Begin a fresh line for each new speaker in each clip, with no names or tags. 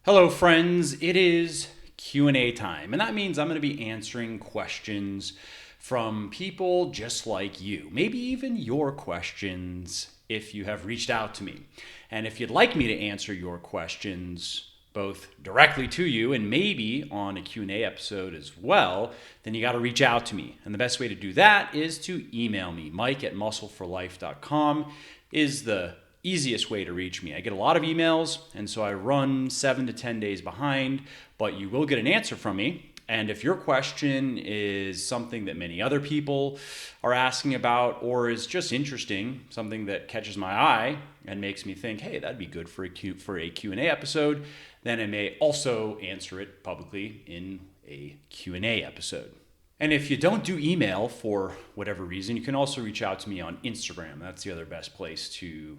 Hello friends, it is Q&A time, and that means I'm going to be answering questions from people just like you, maybe even your questions if you have reached out to me. And if you'd like me to answer your questions both directly to you and maybe on a Q&A episode as well, then you got to reach out to me. And the best way to do that is to email me. Mike@muscleforlife.com is the easiest way to reach me. I get a lot of emails, and so I run 7 to 10 days behind, but you will get an answer from me. And if your question is something that many other people are asking about or is just interesting, something that catches my eye and makes me think, hey, that'd be good for a Q&A episode, then I may also answer it publicly in a Q&A episode. And if you don't do email for whatever reason, you can also reach out to me on Instagram. That's the other best place to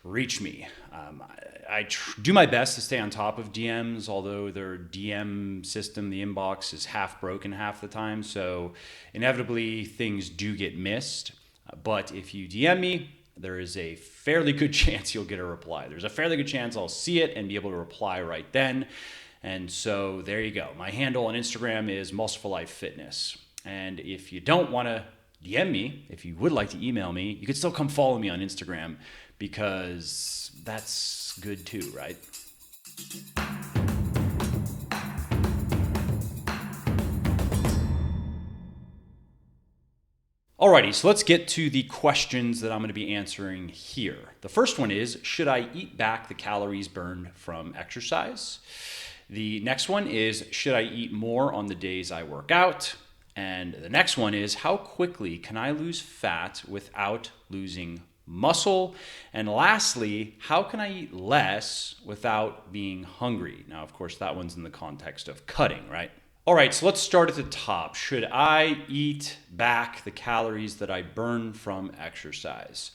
reach me. I do my best to stay on top of DMs, although their DM system, the inbox, is half broken half the time. So inevitably, things do get missed. But if you DM me, there is a fairly good chance you'll get a reply. There's a fairly good chance I'll see it and be able to reply right then. And so there you go. My handle on Instagram is Muscle for Life Fitness. And if you don't want to DM me, if you would like to email me, you can still come follow me on Instagram because that's good too, right? Alrighty, so let's get to the questions that I'm going to be answering here. The first one is, should I eat back the calories burned from exercise? The next one is, should I eat more on the days I work out? And the next one is, how quickly can I lose fat without losing muscle? And lastly, how can I eat less without being hungry? Now, of course, that one's in the context of cutting, right? All right, so let's start at the top. Should I eat back the calories that I burn from exercise?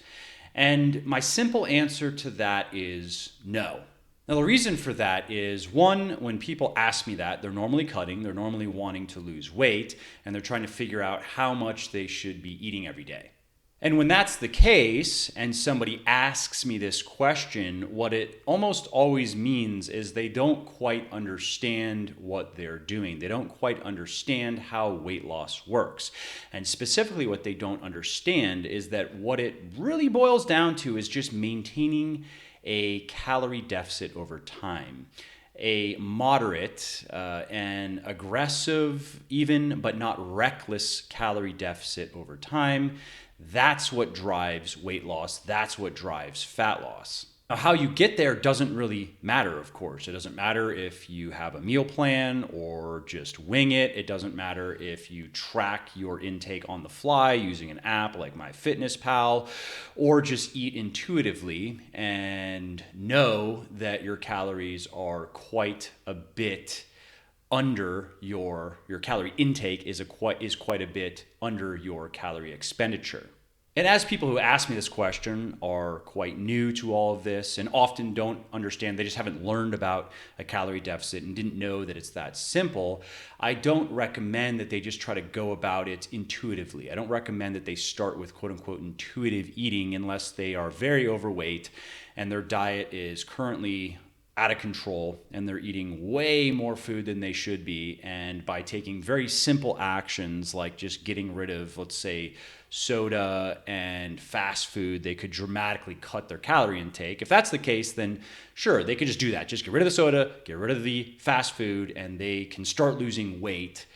And my simple answer to that is no. Now, the reason for that is, one, when people ask me that, they're normally cutting, they're normally wanting to lose weight, and they're trying to figure out how much they should be eating every day. And when that's the case, and somebody asks me this question, what it almost always means is they don't quite understand what they're doing. They don't quite understand how weight loss works. And specifically, what they don't understand is that what it really boils down to is just maintaining a calorie deficit over time. A moderate and aggressive, even but not reckless calorie deficit over time. That's what drives weight loss. That's what drives fat loss. Now, how you get there doesn't really matter, of course. It doesn't matter if you have a meal plan or just wing it. It doesn't matter if you track your intake on the fly using an app like MyFitnessPal, or just eat intuitively and know that your calories are quite a bit under your calorie intake is quite a bit under your calorie expenditure. And as people who ask me this question are quite new to all of this and often don't understand, they just haven't learned about a calorie deficit and didn't know that it's that simple, I don't recommend that they just try to go about it intuitively. I don't recommend that they start with quote unquote intuitive eating unless they are very overweight and their diet is currently out of control and they're eating way more food than they should be. And by taking very simple actions like just getting rid of, let's say, soda and fast food, they could dramatically cut their calorie intake. If that's the case, then sure, they could just do that. Just get rid of the soda, get rid of the fast food, and they can start losing weight.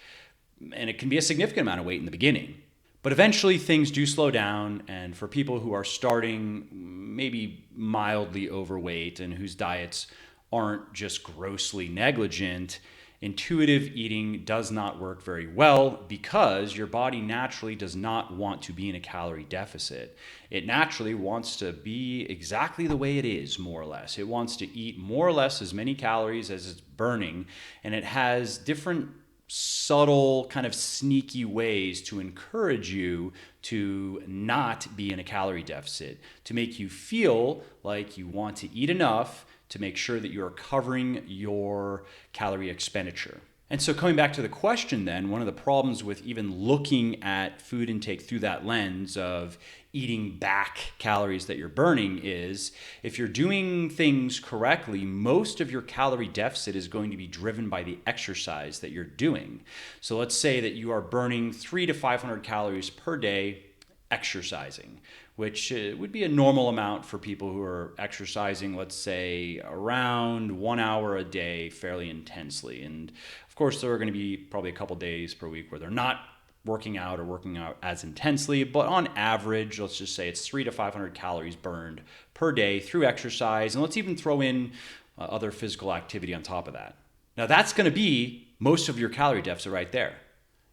And it can be a significant amount of weight in the beginning. But eventually things do slow down, and for people who are starting maybe mildly overweight and whose diets aren't just grossly negligent, intuitive eating does not work very well because your body naturally does not want to be in a calorie deficit. It naturally wants to be exactly the way it is, more or less. It wants to eat more or less as many calories as it's burning, and it has different subtle, kind of sneaky ways to encourage you to not be in a calorie deficit, to make you feel like you want to eat enough to make sure that you're covering your calorie expenditure. And so coming back to the question then, one of the problems with even looking at food intake through that lens of eating back calories that you're burning is if you're doing things correctly, most of your calorie deficit is going to be driven by the exercise that you're doing. So let's say that you are burning 300 to 500 calories per day exercising, which would be a normal amount for people who are exercising, let's say, around 1 hour a day fairly intensely. And of course, there are going to be probably a couple days per week where they're not working out or working out as intensely, but on average, let's just say it's 300 to 500 calories burned per day through exercise. And let's even throw in other physical activity on top of that. Now, that's going to be most of your calorie deficit right there.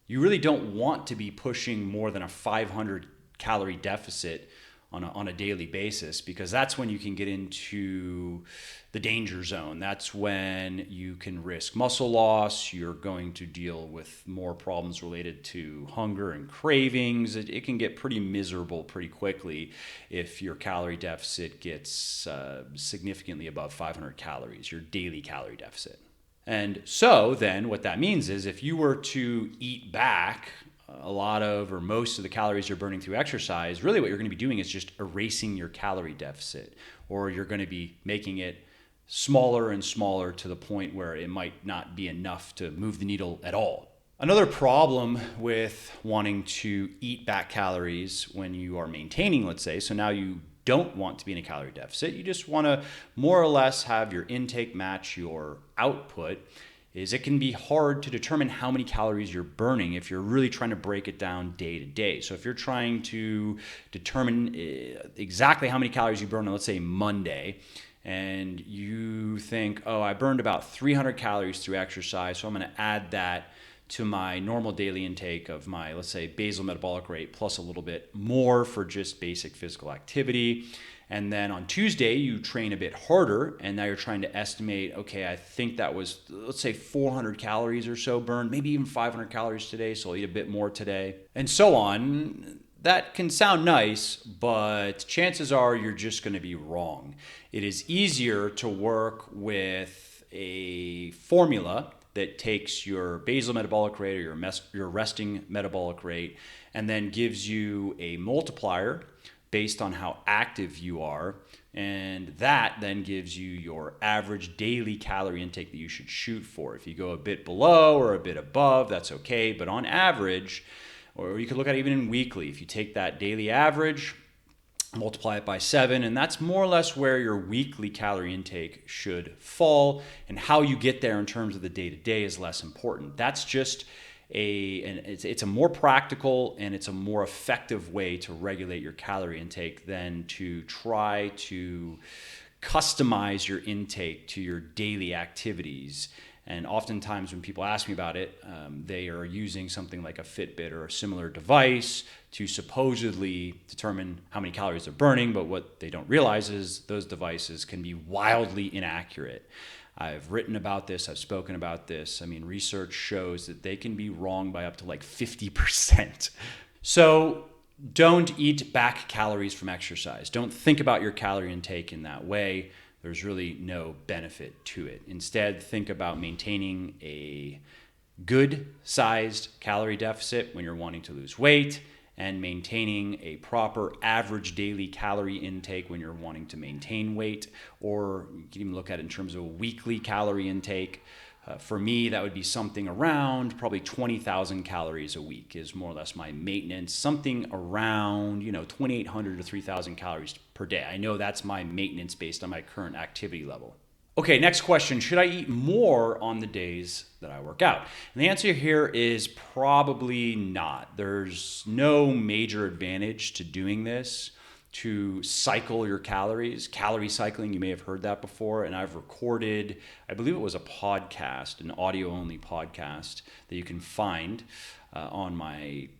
You really don't want to be pushing more than a 500 calorie deficit on a daily basis, because that's when you can get into the danger zone. That's when you can risk muscle loss. You're going to deal with more problems related to hunger and cravings. It can get pretty miserable pretty quickly if your calorie deficit gets significantly above 500 calories, your daily calorie deficit. And so then what that means is if you were to eat back a lot of or most of the calories you're burning through exercise, really what you're going to be doing is just erasing your calorie deficit, or you're going to be making it smaller and smaller to the point where it might not be enough to move the needle at all. Another problem with wanting to eat back calories when you are maintaining, let's say, so now you don't want to be in a calorie deficit, you just want to more or less have your intake match your output, is it can be hard to determine how many calories you're burning if you're really trying to break it down day to day. So if you're trying to determine exactly how many calories you burn on, let's say, Monday, and you think, oh, I burned about 300 calories through exercise, so I'm going to add that to my normal daily intake of my, let's say, basal metabolic rate plus a little bit more for just basic physical activity. And then on Tuesday, you train a bit harder, and now you're trying to estimate, okay, I think that was, let's say, 400 calories or so burned, maybe even 500 calories today, so I'll eat a bit more today, and so on. That can sound nice, but chances are you're just going to be wrong. It is easier to work with a formula that takes your basal metabolic rate or your resting metabolic rate and then gives you a multiplier based on how active you are, and that then gives you your average daily calorie intake that you should shoot for. If you go a bit below or a bit above, that's okay, but on average, or you could look at it even in weekly, if you take that daily average, multiply it by 7, and that's more or less where your weekly calorie intake should fall, and how you get there in terms of the day-to-day is less important. That's just it's a more practical and it's a more effective way to regulate your calorie intake than to try to customize your intake to your daily activities. And oftentimes when people ask me about it, they are using something like a Fitbit or a similar device to supposedly determine how many calories they're burning, but what they don't realize is those devices can be wildly inaccurate. I've written about this, I've spoken about this. I mean, research shows that they can be wrong by up to like 50%. So don't eat back calories from exercise. Don't think about your calorie intake in that way. There's really no benefit to it. Instead, think about maintaining a good sized calorie deficit when you're wanting to lose weight, and maintaining a proper average daily calorie intake when you're wanting to maintain weight, or you can even look at it in terms of a weekly calorie intake. For me, that would be something around probably 20,000 calories a week is more or less my maintenance, something around 2,800 to 3,000 calories per day. I know that's my maintenance based on my current activity level. Okay, next question. Should I eat more on the days that I work out? And the answer here is probably not. There's no major advantage to doing this, to cycle your calories. Calorie cycling, you may have heard that before, and I've recorded, I believe it was a podcast, an audio-only podcast that you can find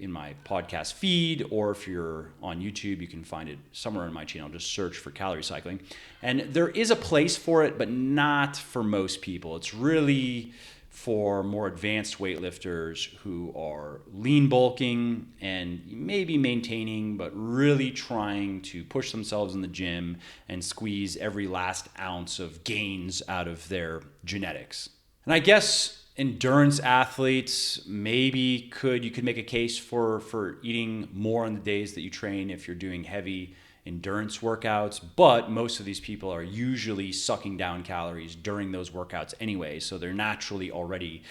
in my podcast feed, or if you're on YouTube, you can find it somewhere in my channel. Just search for calorie cycling. And there is a place for it, but not for most people. It's really for more advanced weightlifters who are lean bulking and maybe maintaining, but really trying to push themselves in the gym and squeeze every last ounce of gains out of their genetics. And I guess endurance athletes, maybe you could make a case for eating more on the days that you train if you're doing heavy endurance workouts, but most of these people are usually sucking down calories during those workouts anyway, so they're naturally already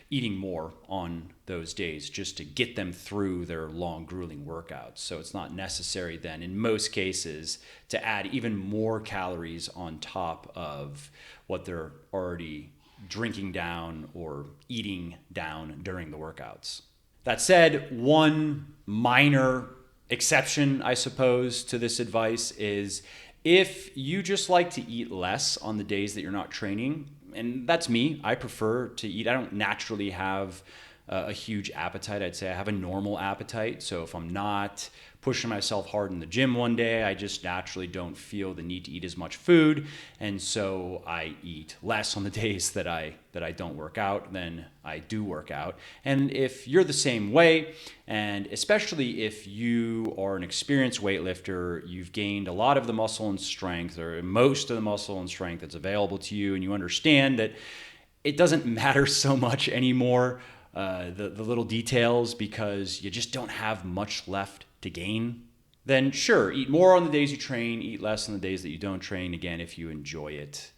eating more on those days just to get them through their long, grueling workouts. So it's not necessary then, in most cases, to add even more calories on top of what they're already drinking down or eating down during the workouts. That said, one minor exception, I suppose, to this advice is if you just like to eat less on the days that you're not training, and that's me. I prefer to eat. I don't naturally have a huge appetite. I'd say I have a normal appetite. So if I'm not pushing myself hard in the gym one day, I just naturally don't feel the need to eat as much food. And so I eat less on the days that I don't work out than I do work out. And if you're the same way, and especially if you are an experienced weightlifter, you've gained a lot of the muscle and strength, or most of the muscle and strength that's available to you, and you understand that it doesn't matter so much anymore, the little details, because you just don't have much left to gain, then sure, eat more on the days you train, eat less on the days that you don't train, again, if you enjoy it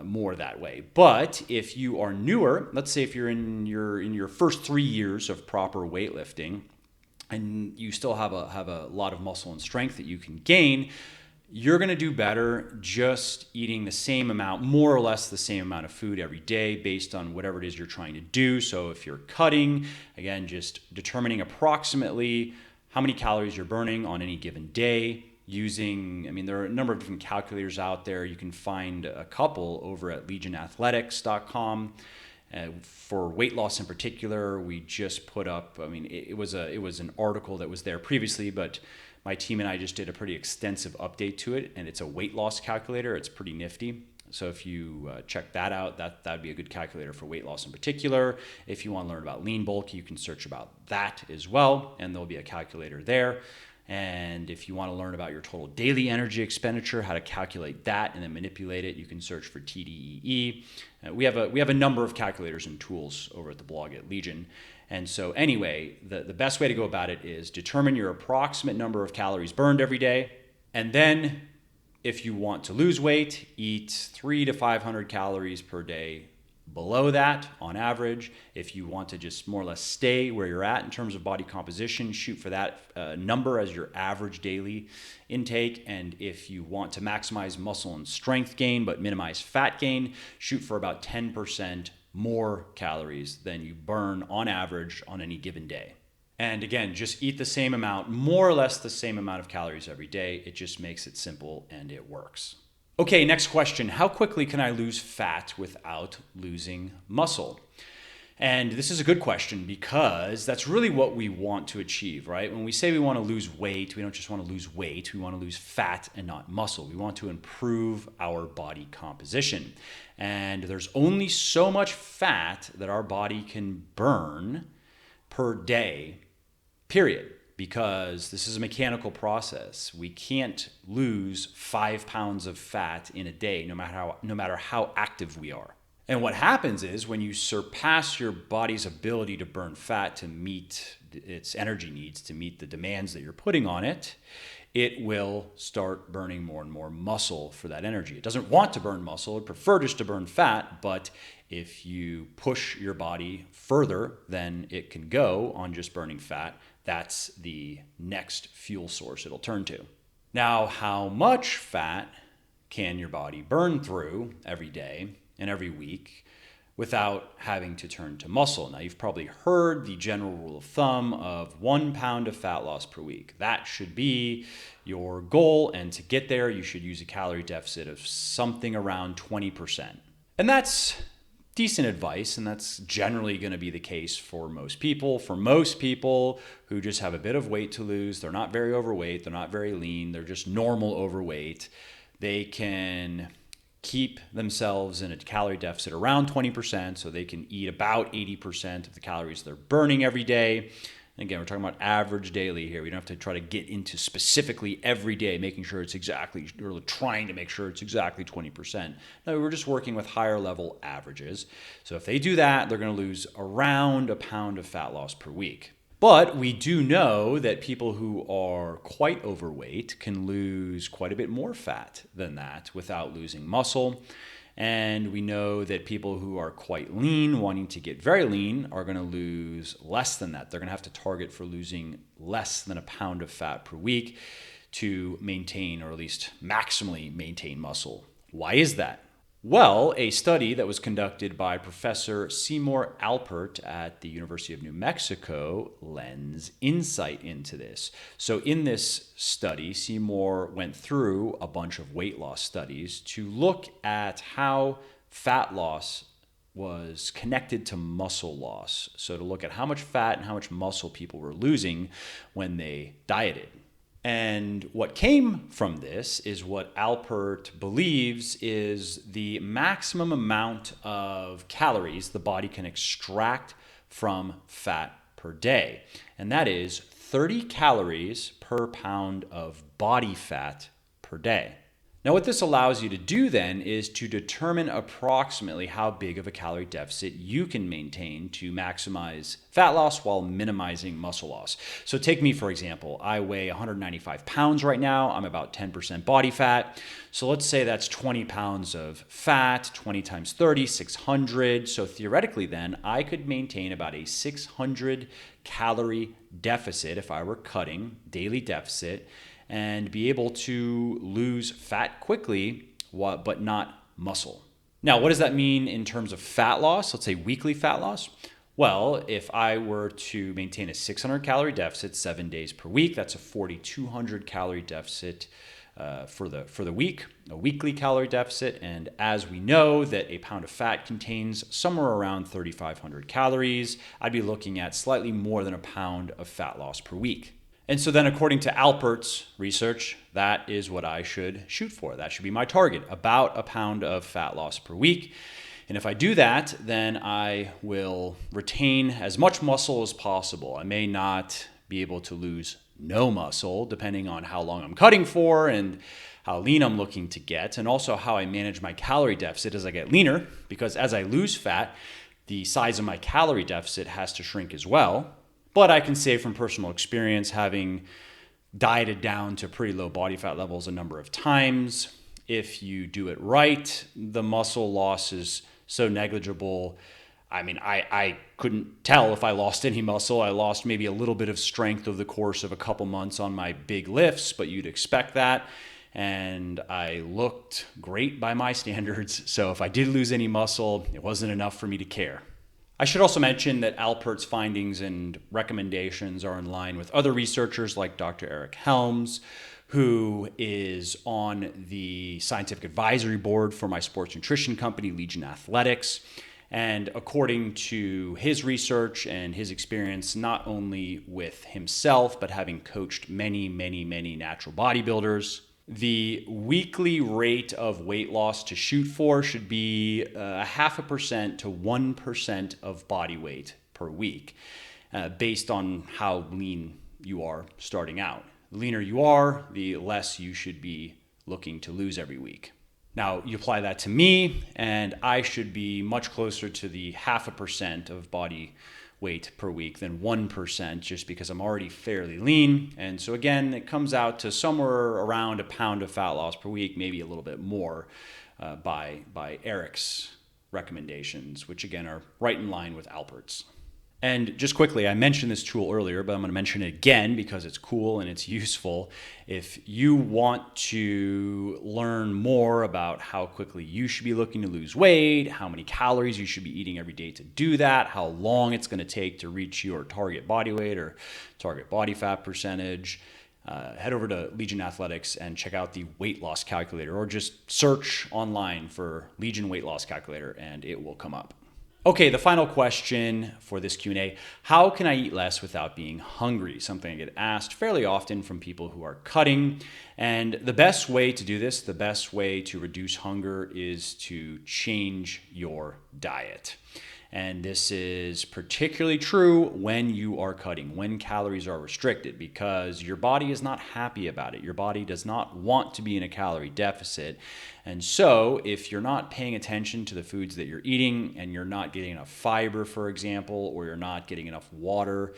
more that way. But if you are newer, let's say if you're in your first 3 years of proper weightlifting and you still have a lot of muscle and strength that you can gain, you're going to do better just eating the same amount, more or less the same amount of food every day based on whatever it is you're trying to do. So if you're cutting, again, just determining approximately how many calories you're burning on any given day using, there are a number of different calculators out there. You can find a couple over at legionathletics.com. For weight loss in particular, we just put up, it was an article that was there previously, but my team and I just did a pretty extensive update to it, and it's a weight loss calculator. It's pretty nifty. So if you check that out, that'd be a good calculator for weight loss in particular. If you want to learn about lean bulk, you can search about that as well, and there'll be a calculator there. And if you want to learn about your total daily energy expenditure, how to calculate that and then manipulate it, you can search for TDEE. We have a number of calculators and tools over at the blog at Legion. And so anyway, the best way to go about it is determine your approximate number of calories burned every day. And then if you want to lose weight, eat 300 to 500 calories per day below that on average. If you want to just more or less stay where you're at in terms of body composition, shoot for that number as your average daily intake. And if you want to maximize muscle and strength gain but minimize fat gain, shoot for about 10% more calories than you burn on average on any given day. And again, just eat the same amount, more or less the same amount of calories every day. It just makes it simple and it works. Okay, next question. How quickly can I lose fat without losing muscle? And this is a good question because that's really what we want to achieve, right? When we say we want to lose weight, we don't just want to lose weight. We want to lose fat and not muscle. We want to improve our body composition. And there's only so much fat that our body can burn per day, period. Because this is a mechanical process. We can't lose 5 pounds of fat in a day, no matter how active we are. And what happens is when you surpass your body's ability to burn fat to meet its energy needs, to meet the demands that you're putting on it, it will start burning more and more muscle for that energy. It doesn't want to burn muscle. It would prefer just to burn fat, but if you push your body further than it can go on just burning fat, that's the next fuel source it'll turn to. Now, how much fat can your body burn through every day and every week without having to turn to muscle? Now, you've probably heard the general rule of thumb of 1 pound of fat loss per week. That should be your goal, and to get there, you should use a calorie deficit of something around 20%. And that's decent advice, and that's generally going to be the case for most people. For most people who just have a bit of weight to lose, they're not very overweight, they're not very lean, they're just normal overweight, they can keep themselves in a calorie deficit around 20%, so they can eat about 80% of the calories they're burning every day. And again, we're talking about average daily here. We don't have to try to get into specifically every day, making sure it's exactly, or trying to make sure it's exactly 20%. No, we're just working with higher level averages. So if they do that, they're going to lose around a pound of fat loss per week. But we do know that people who are quite overweight can lose quite a bit more fat than that without losing muscle. And we know that people who are quite lean, wanting to get very lean, are going to lose less than that. They're going to have to target for losing less than a pound of fat per week to maintain, or at least maximally maintain, muscle. Why is that? Well, a study that was conducted by Professor Seymour Alpert at the University of New Mexico lends insight into this. So in this study, Seymour went through a bunch of weight loss studies to look at how fat loss was connected to muscle loss. So to look at how much fat and how much muscle people were losing when they dieted. And what came from this is what Alpert believes is the maximum amount of calories the body can extract from fat per day. And that is 30 calories per pound of body fat per day. Now, what this allows you to do then is to determine approximately how big of a calorie deficit you can maintain to maximize fat loss while minimizing muscle loss. So take me, for example. I weigh 195 pounds right now. I'm about 10% body fat. So let's say that's 20 pounds of fat, 20 times 30, 600. So theoretically then, I could maintain about a 600 calorie deficit if I were cutting, daily deficit, and be able to lose fat quickly, but not muscle. Now, what does that mean in terms of fat loss? Let's say weekly fat loss. Well, if I were to maintain a 600 calorie deficit 7 days per week, that's a 4,200 calorie deficit for the week, a weekly calorie deficit. And as we know that a pound of fat contains somewhere around 3,500 calories, I'd be looking at slightly more than a pound of fat loss per week. And so then according to Alpert's research, that is what I should shoot for. That should be my target, about a pound of fat loss per week. And if I do that, then I will retain as much muscle as possible. I may not be able to lose no muscle, depending on how long I'm cutting for and how lean I'm looking to get, and also how I manage my calorie deficit as I get leaner, because as I lose fat, the size of my calorie deficit has to shrink as well. But I can say from personal experience, having dieted down to pretty low body fat levels a number of times, if you do it right, the muscle loss is so negligible. I mean, I couldn't tell if I lost any muscle. I lost maybe a little bit of strength over the course of a couple months on my big lifts, but you'd expect that. And I looked great by my standards. So if I did lose any muscle, it wasn't enough for me to care. I should also mention that Alpert's findings and recommendations are in line with other researchers like Dr. Eric Helms, who is on the scientific advisory board for my sports nutrition company, Legion Athletics. And according to his research and his experience, not only with himself, but having coached many, many, many natural bodybuilders, the weekly rate of weight loss to shoot for should be 0.5% to 1% of body weight per week, based on how lean you are starting out. The leaner you are, the less you should be looking to lose every week. Now, you apply that to me, and I should be much closer to the 0.5% of body weight per week than 1%, just because I'm already fairly lean. And so again, it comes out to somewhere around a pound of fat loss per week, maybe a little bit more by Eric's recommendations, which again are right in line with Alpert's. And just quickly, I mentioned this tool earlier, but I'm going to mention it again because it's cool and it's useful. If you want to learn more about how quickly you should be looking to lose weight, how many calories you should be eating every day to do that, how long it's going to take to reach your target body weight or target body fat percentage, head over to Legion Athletics and check out the weight loss calculator, or just search online for Legion weight loss calculator and it will come up. Okay, the final question for this Q&A, how can I eat less without being hungry? Something I get asked fairly often from people who are cutting. And the best way to do this, the best way to reduce hunger is to change your diet. And this is particularly true when you are cutting, when calories are restricted, because your body is not happy about it. Your body does not want to be in a calorie deficit. And so if you're not paying attention to the foods that you're eating and you're not getting enough fiber, for example, or you're not getting enough water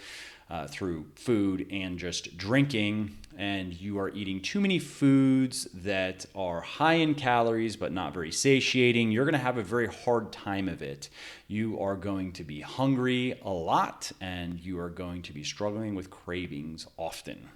through food and just drinking, and you are eating too many foods that are high in calories but not very satiating, you're going to have a very hard time of it. You are going to be hungry a lot, and you are going to be struggling with cravings often.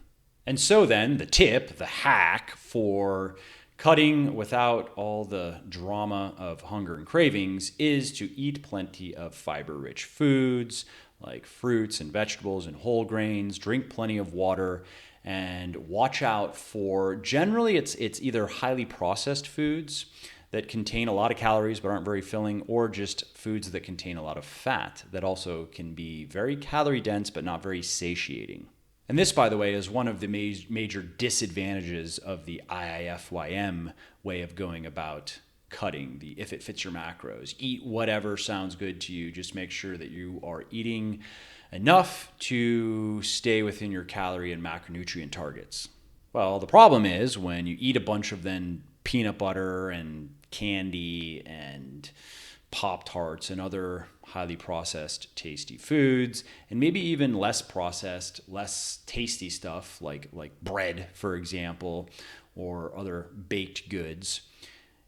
And so then the tip, the hack for cutting without all the drama of hunger and cravings is to eat plenty of fiber-rich foods like fruits and vegetables and whole grains, drink plenty of water, and watch out for, generally it's either highly processed foods that contain a lot of calories but aren't very filling, or just foods that contain a lot of fat that also can be very calorie dense but not very satiating. And this, by the way, is one of the major disadvantages of the IIFYM way of going about cutting, the if it fits your macros. Eat whatever sounds good to you. Just make sure that you are eating enough to stay within your calorie and macronutrient targets. Well, the problem is when you eat a bunch of then peanut butter and candy and Pop-Tarts and other highly processed tasty foods, and maybe even less processed, less tasty stuff like bread, for example, or other baked goods.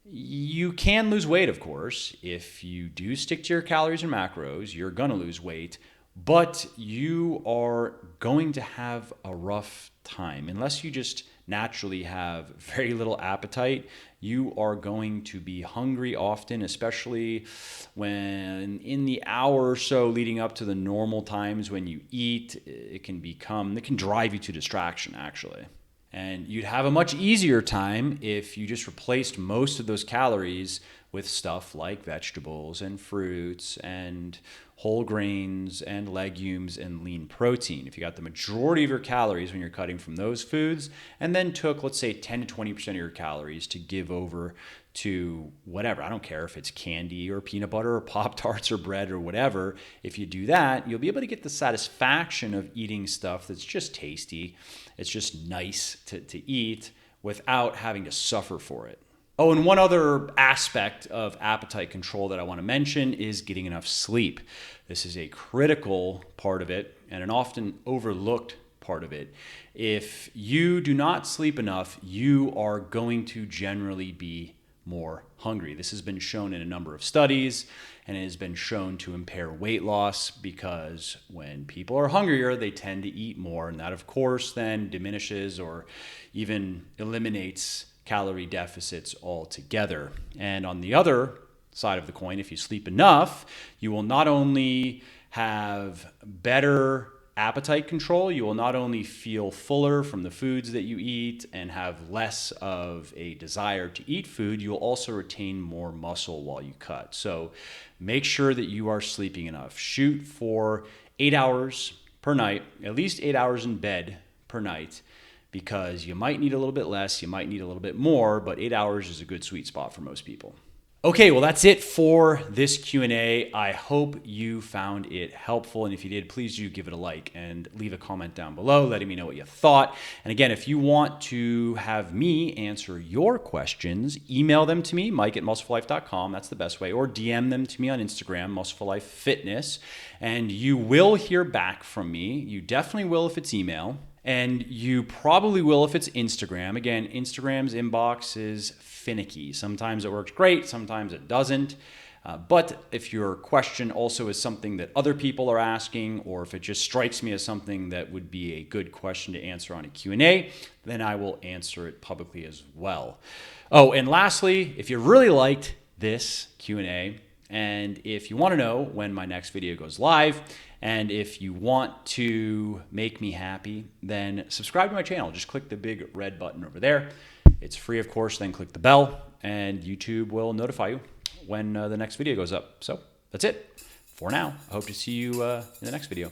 You can lose weight, of course. If you do stick to your calories and macros, you're going to lose weight, but you are going to have a rough time. Unless you just naturally have very little appetite, you are going to be hungry often, especially when in the hour or so leading up to the normal times when you eat. It can drive you to distraction, actually. And you'd have a much easier time if you just replaced most of those calories with stuff like vegetables and fruits and whole grains and legumes and lean protein. If you got the majority of your calories when you're cutting from those foods, and then took, let's say, 10 to 20% of your calories to give over to whatever, I don't care if it's candy or peanut butter or Pop-Tarts or bread or whatever, if you do that, you'll be able to get the satisfaction of eating stuff that's just tasty, it's just nice to eat without having to suffer for it. Oh, and one other aspect of appetite control that I want to mention is getting enough sleep. This is a critical part of it and an often overlooked part of it. If you do not sleep enough, you are going to generally be more hungry. This has been shown in a number of studies, and it has been shown to impair weight loss because when people are hungrier, they tend to eat more, and that, of course, then diminishes or even eliminates calorie deficits altogether. And on the other side of the coin, if you sleep enough, you will not only have better appetite control, you will not only feel fuller from the foods that you eat and have less of a desire to eat food, you will also retain more muscle while you cut. So make sure that you are sleeping enough. Shoot for 8 hours per night, at least 8 hours in bed per night, because you might need a little bit less, you might need a little bit more, but 8 hours is a good sweet spot for most people. Okay, well, that's it for this Q&A. I hope you found it helpful, and if you did, please do give it a like and leave a comment down below letting me know what you thought. And again, if you want to have me answer your questions, email them to me, mike@musclelife.com, that's the best way, or DM them to me on Instagram, musclelifefitness, and you will hear back from me. You definitely will if it's email. And you probably will if it's Instagram. Again, Instagram's inbox is finicky. Sometimes it works great, sometimes it doesn't. But if your question also is something that other people are asking, or if it just strikes me as something that would be a good question to answer on a Q&A, then I will answer it publicly as well. Oh, and lastly, if you really liked this Q&A, and if you want to know when my next video goes live, and if you want to make me happy, then subscribe to my channel. Just click the big red button over there. It's free, of course. Then click the bell, and YouTube will notify you when the next video goes up. So that's it for now. I hope to see you in the next video.